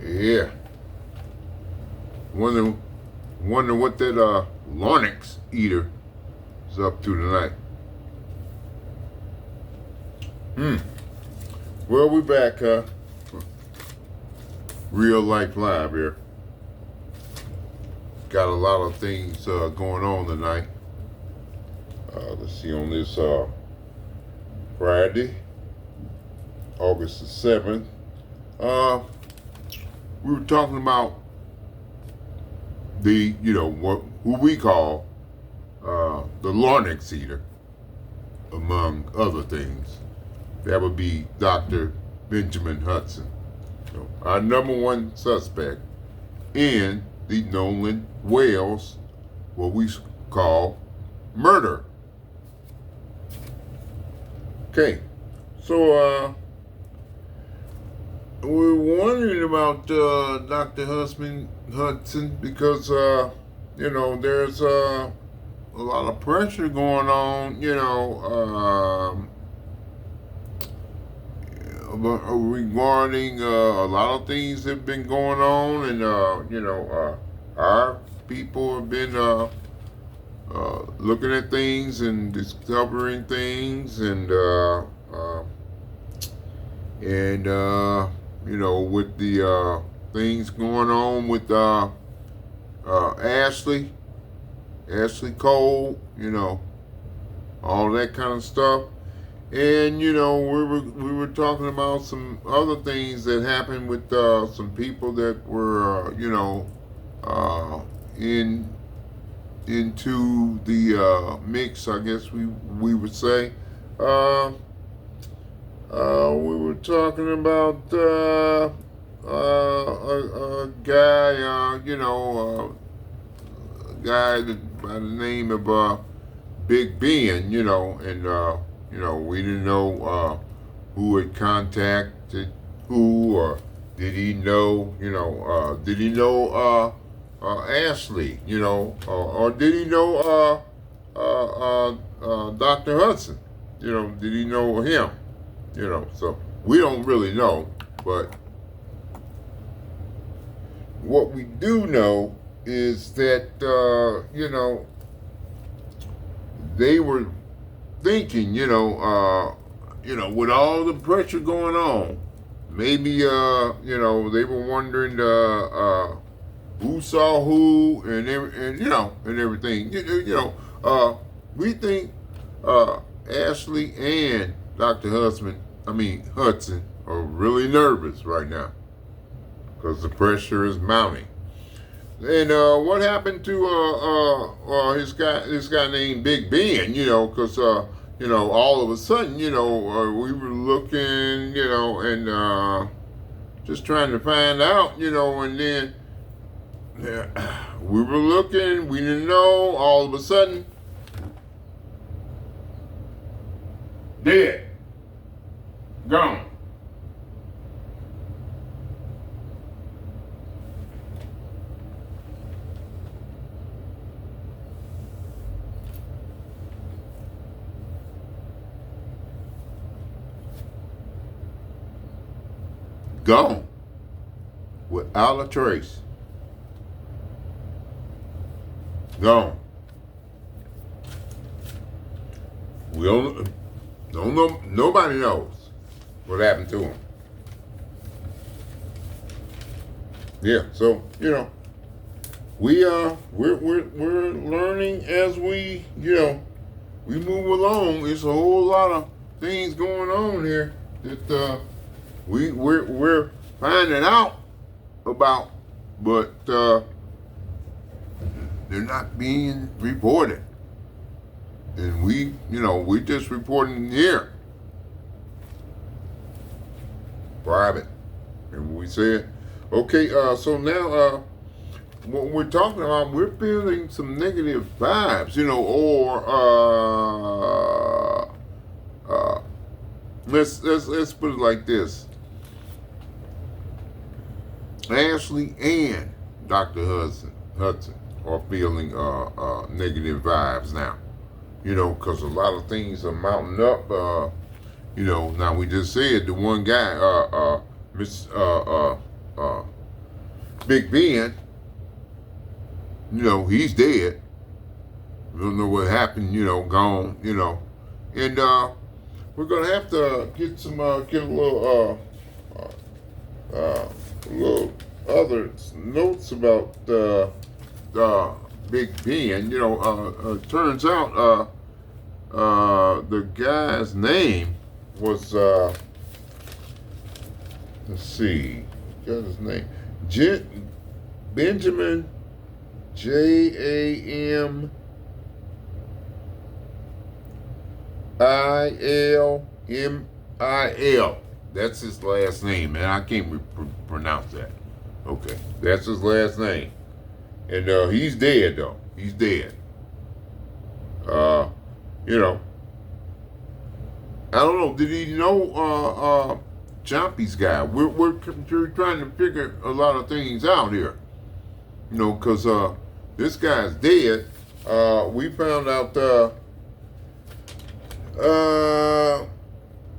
Yeah. Wonder what that Larynx eater is up to tonight. Well, we back, Real Life Live here. Got a lot of things going on tonight. Let's see, on this Friday, August the 7th. We were talking about the, who we call the Larynx eater, among other things. That would be Dr. Benjamin Hudson, our number one suspect in the Nolan Wales, what we call murder. Okay, so we're wondering about Dr. Hudson because there's a lot of pressure going on, regarding a lot of things that have been going on, and our people have been looking at things and discovering things, and with the things going on with Ashley Cole, all that kind of stuff. And we were talking about some other things that happened with some people that were into the mix, I guess we would say. We were talking about a guy, a guy by the name of Big Ben, and we didn't know who had contacted who, or did he know, Ashley, or did he know Dr. Hudson, did he know him, so we don't really know, but what we do know is that, they were thinking, with all the pressure going on, maybe, they were wondering, who saw who, and everything. We think Ashley and Dr. Hudson are really nervous right now because the pressure is mounting. And what happened to this guy named Big Ben? Because all of a sudden, we were looking, and just trying to find out, and then we were looking, we didn't know, all of a sudden, dead, gone. Gone without a trace. Gone. We don't know. Nobody knows what happened to him. Yeah. So we're learning as we we move along. It's a whole lot of things going on here that we're finding out about, but they're not being reported, and we're just reporting here, private, and we said, okay. So now, what we're talking about, we're feeling some negative vibes, or let's put it like this. Ashley and Dr. Hudson are feeling negative vibes now, because a lot of things are mounting up. Now we just said the one guy, Big Ben, he's dead. We don't know what happened, gone, and we're gonna have to get a little other notes about Big Ben. Turns out the guy's name was let's see, got his name, Benjamin Jamilmil. That's his last name, and I can't pronounce that. Okay, that's his last name, and he's dead though. He's dead. I don't know. Did he know Chompy's guy? We're trying to figure a lot of things out here. Because this guy's dead. We found out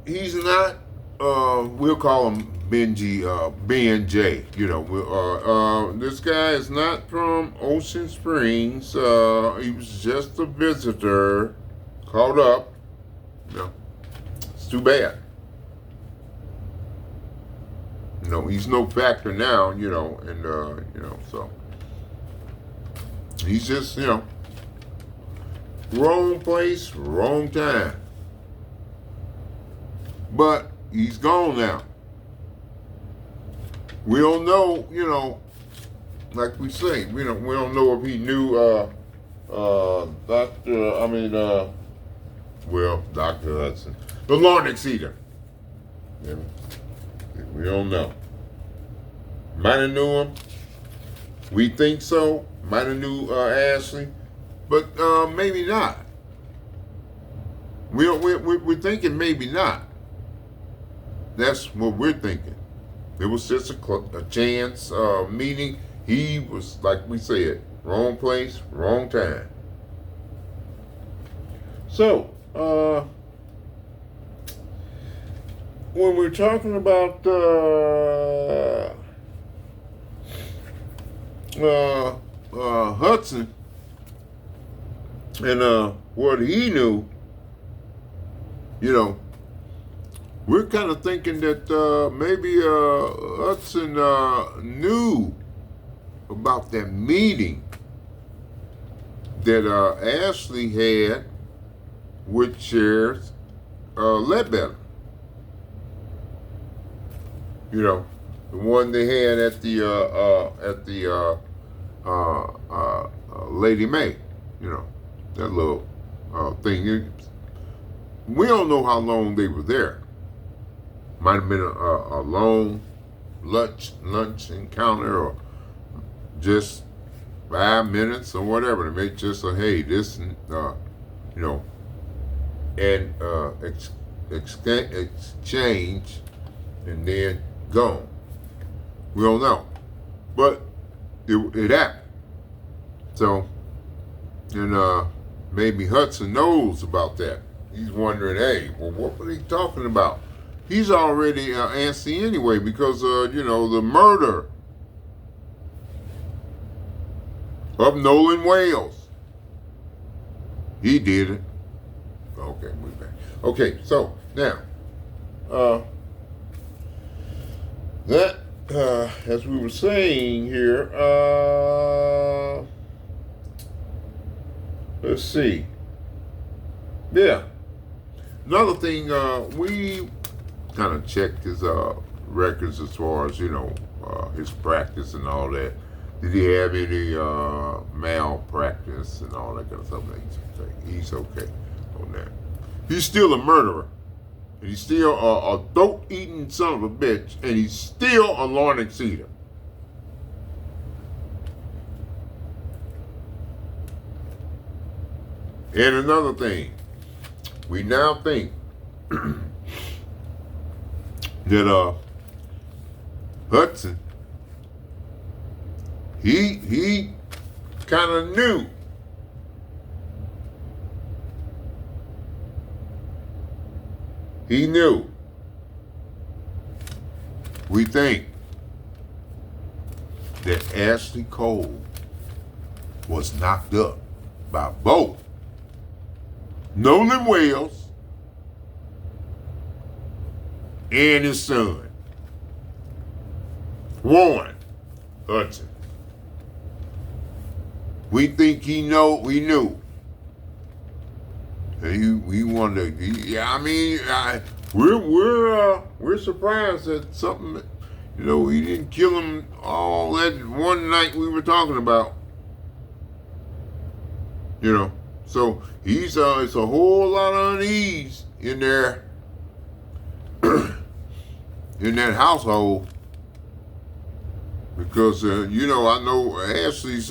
he's not. We'll call him Ben J. This guy is not from Ocean Springs. He was just a visitor, caught up. It's too bad. He's no factor now. So he's just wrong place, wrong time. But he's gone now. We don't know, like we say, we don't know if he knew Dr. Hudson, the Larynx eater. We don't know. Might have knew him. We think so. Might have knew Ashley, but maybe not. We're thinking maybe not. That's what we're thinking. It was just a chance meeting. He was, like we said, wrong place, wrong time. So, when we're talking about Hudson and what he knew, we're kind of thinking that maybe Hudson knew about that meeting that Ashley had with Sheriff Ledbetter. The one they had at the Lady May. That little thing. We don't know how long they were there. Might have been a long lunch encounter, or just 5 minutes or whatever. They may just say, hey, this, and exchange, and then gone. We don't know, but it happened. So, and maybe Hudson knows about that. He's wondering, hey, well, what were they talking about? He's already antsy anyway because, the murder of Nolan Wales. He did it. Okay, we're back. Okay, so now, that, as we were saying here, let's see. Yeah. Another thing, we kind of checked his records as far as, his practice and all that. Did he have any malpractice and all that kind of stuff? He's okay on that. He's still a murderer. And he's still a throat-eating son of a bitch. And he's still a Larynx eater. And another thing, we now think that Hudson, he kind of knew. He knew. We think. that Ashley Cole was knocked up by both Nolan Wells and his son, Warren Hudson. We think we knew. We wanted to, yeah, I mean, we're surprised that something, he didn't kill him all that one night we were talking about. So it's a whole lot of unease in there, in that household. Because, I know Ashley's,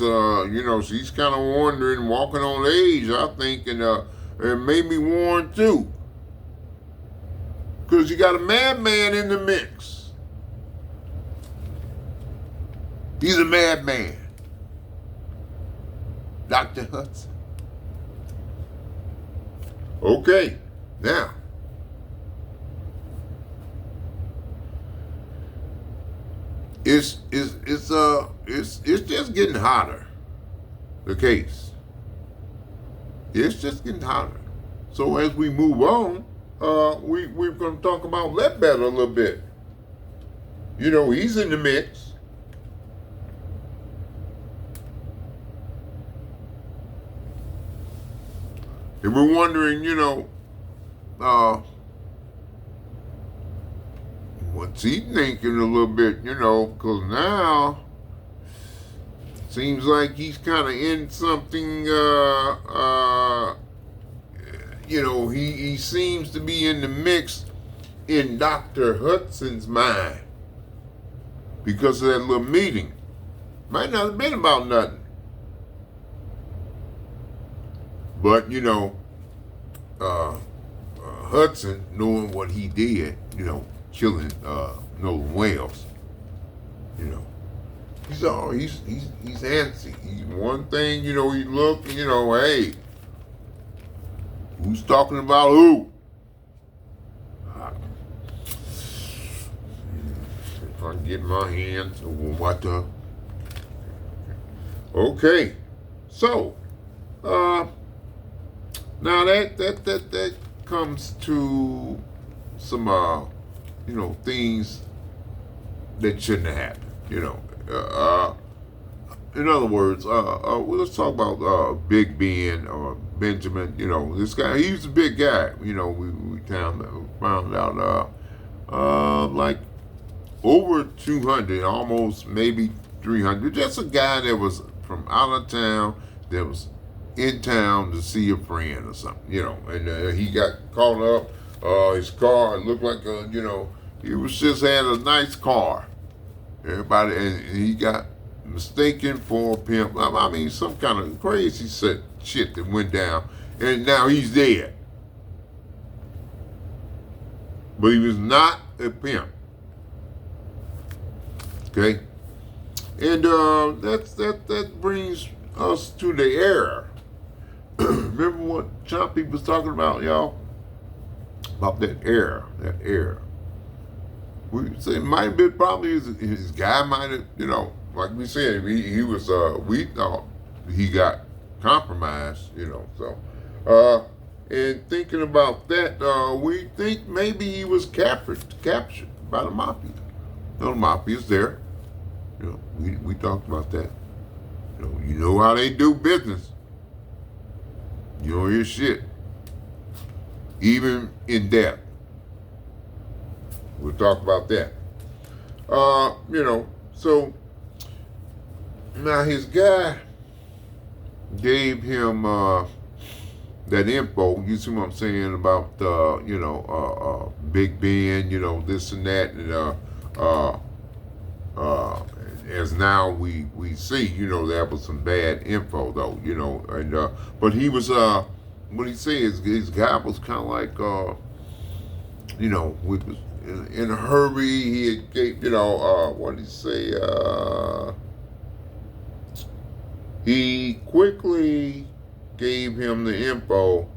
she's kind of wondering, walking on age, I think, and maybe Warren too. Because you got a madman in the mix. He's a madman. Dr. Hudson. Okay, now. It's just getting hotter. The case. It's just getting hotter. So as we move on, we're going to talk about Ledbetter a little bit. He's in the mix. And we're wondering, what's he thinking a little bit, because now seems like he's kind of in something, he seems to be in the mix in Dr. Hudson's mind because of that little meeting. Might not have been about nothing. But, Hudson, knowing what he did, killing Nolan Wells, he's antsy. He's one thing, he look, hey, who's talking about who? If I can get my hands on what the. Okay, so now that comes to some things that shouldn't have happened. In other words, well, let's talk about Big Ben or Benjamin. This guy, he was a big guy. We found out like over 200, almost maybe 300. Just a guy that was from out of town that was in town to see a friend or something. And he got caught up. His car, it looked like he was just had a nice car. Everybody, and he got mistaken for a pimp. I mean, some kind of crazy shit that went down, and now he's dead. But he was not a pimp. Okay, and that brings us to the era. Remember what Chompy was talking about, y'all? About that era. We say it might have been probably his guy might have, like we said, he was, we thought he got compromised, so, and thinking about that, we think maybe he was captured by the mafia. The mafia's there. We talked about that. You know how they do business. You don't hear shit. Even in depth. We'll talk about that. So now his guy gave him that info. You see what I'm saying about Big Ben, this and that, and as now we see, that was some bad info though, and but he was what he says, his guy was kind of like with in a hurry. He gave, what did he say? He quickly gave him the info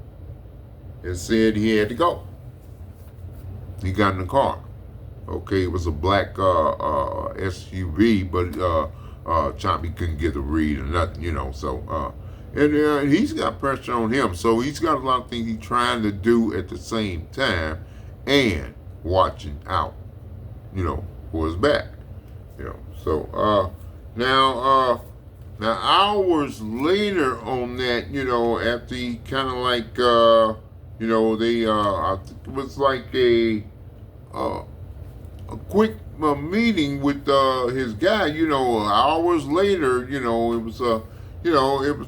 and said he had to go. He got in the car. Okay, it was a black SUV, but Chompy couldn't get a read or nothing, you know. So and he's got pressure on him, so he's got a lot of things he's trying to do at the same time, and watching out, you know, for his back, you know. So now hours later on that, you know, after he kind of like you know, they I think it was like a quick meeting with his guy, you know, hours later, you know, it was you know, it was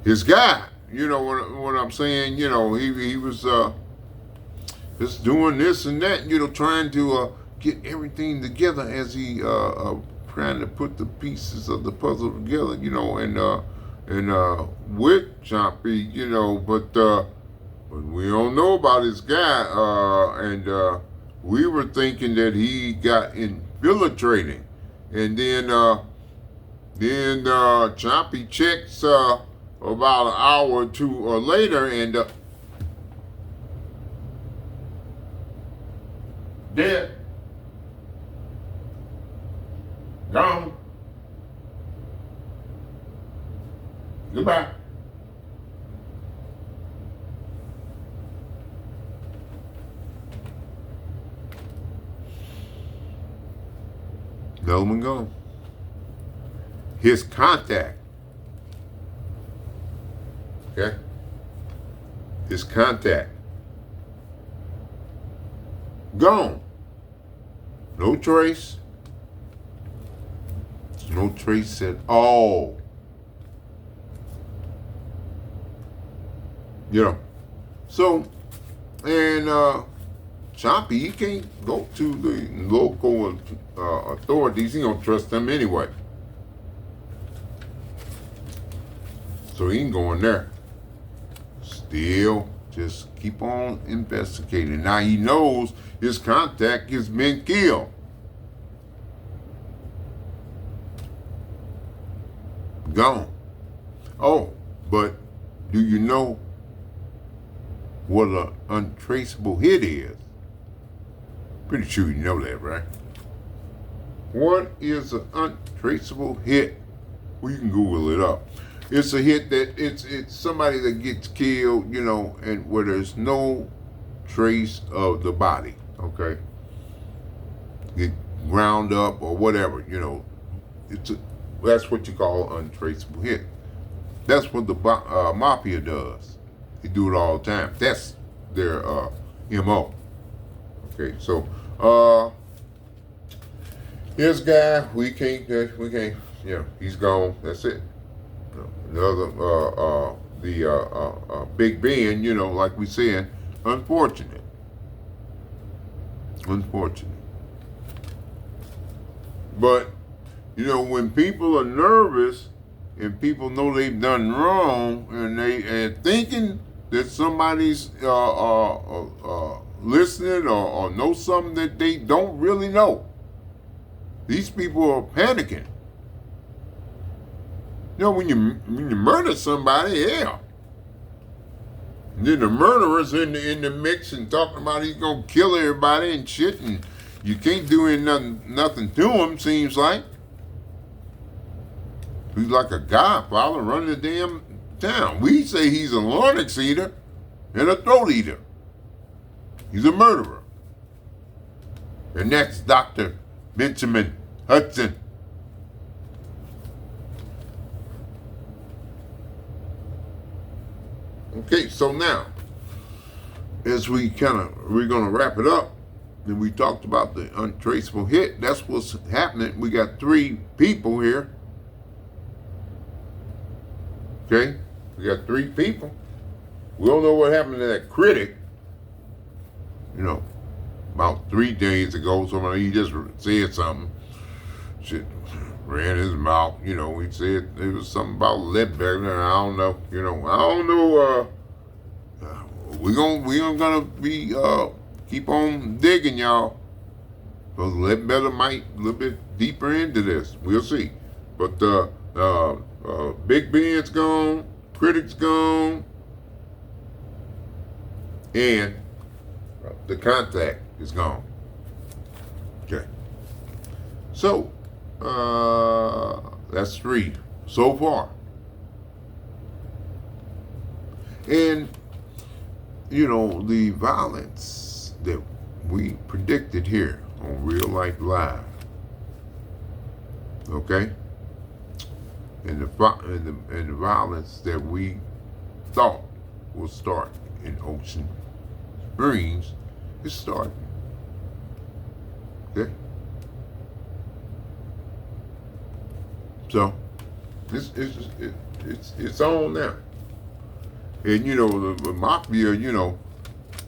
his guy, you know what I'm saying, you know, he was just doing this and that, you know, trying to get everything together as he trying to put the pieces of the puzzle together, you know, and with Chompy, you know, but we don't know about this guy, and we were thinking that he got infiltrating, and then Chompy checks about an hour or two later, and dead, gone, goodbye. Another one gone. His contact. Okay? His contact. Gone. No trace. No trace at all. You know. So, and Chompy, he can't go to the local authorities. He don't trust them anyway. So he ain't going there. Still, just keep on investigating. Now he knows his contact has been killed. Gone. Oh, but do you know what an untraceable hit is? Pretty sure you know that, right? What is an untraceable hit? Well, you can Google it up. It's a hit that it's somebody that gets killed, you know, and where there's no trace of the body. Okay, get ground up or whatever, you know. That's what you call an untraceable hit. That's what the mafia does. They do it all the time. That's their MO. Okay, so this guy, we can't, yeah, he's gone. That's it. Another, Big Ben, you know, like we said, unfortunate. But, you know, when people are nervous and people know they've done wrong and they are thinking that somebody's listening or know something that they don't really know, these people are panicking. You know, when you murder somebody, yeah. And then the murderer's in the mix and talking about he's gonna kill everybody and shit, and you can't do nothing to him. Seems like he's like a godfather running the damn town. We say he's a larynx eater and a throat eater. He's a murderer, and that's Dr. Benjamin Hudson. Okay, so now, as we're gonna wrap it up, and we talked about the untraceable hit. That's what's happening. We got 3 people here. Okay, we got 3 people. We don't know what happened to that critic. You know, about 3 days ago, somebody, he just said something. Shit, ran his mouth. You know, he said it was something about Ledbetter. I don't know. You know, I don't know. We're gonna be keep on digging, y'all. Because Ledbetter might a little bit deeper into this. We'll see. But Big Ben's gone, critic's gone, and the contact is gone. Okay. So, that's 3 so far. And, the violence that we predicted here on Real Life Live, okay? And the violence that we thought will start in Ocean Springs is starting. Okay? So it's on now. And the mafia,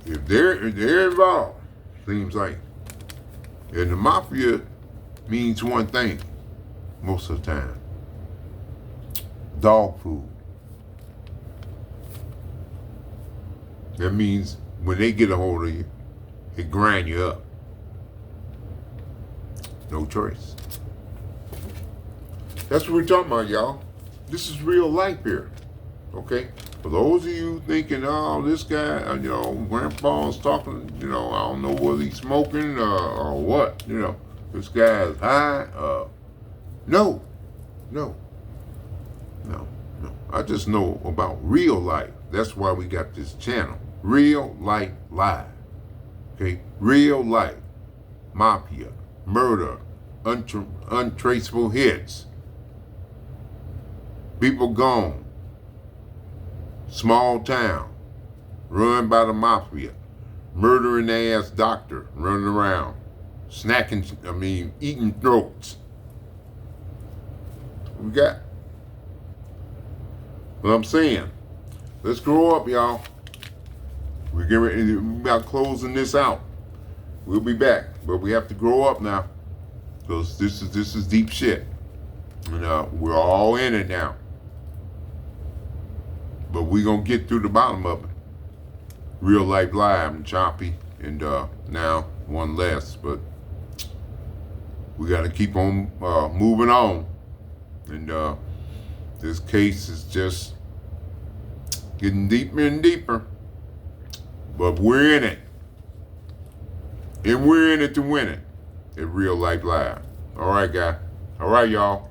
if they're involved, seems like, and the mafia means one thing most of the time: dog food. That means when they get a hold of you, they grind you up. No choice. That's what we're talking about, y'all. This is real life here. Okay? For those of you thinking, oh, this guy, grandpa's talking, I don't know whether he's smoking or what, this guy is high. No. I just know about real life. That's why we got this channel. Real Life Live. Okay? Real life. Mafia. Murder. Untraceable hits. People gone. Small town. Run by the mafia. Murdering ass doctor running around. Eating throats. We got. What I'm saying, let's grow up, y'all. We're getting ready, we're about closing this out. We'll be back, but we have to grow up now, because this is deep shit, and we're all in it now. But we're gonna get through the bottom of it. Real Life Live and Choppy, and now one less, but we got to keep on moving on, and this case is just getting deeper and deeper. But we're in it. And we're in it to win it at Real Life Live. All right, guy. All right, y'all.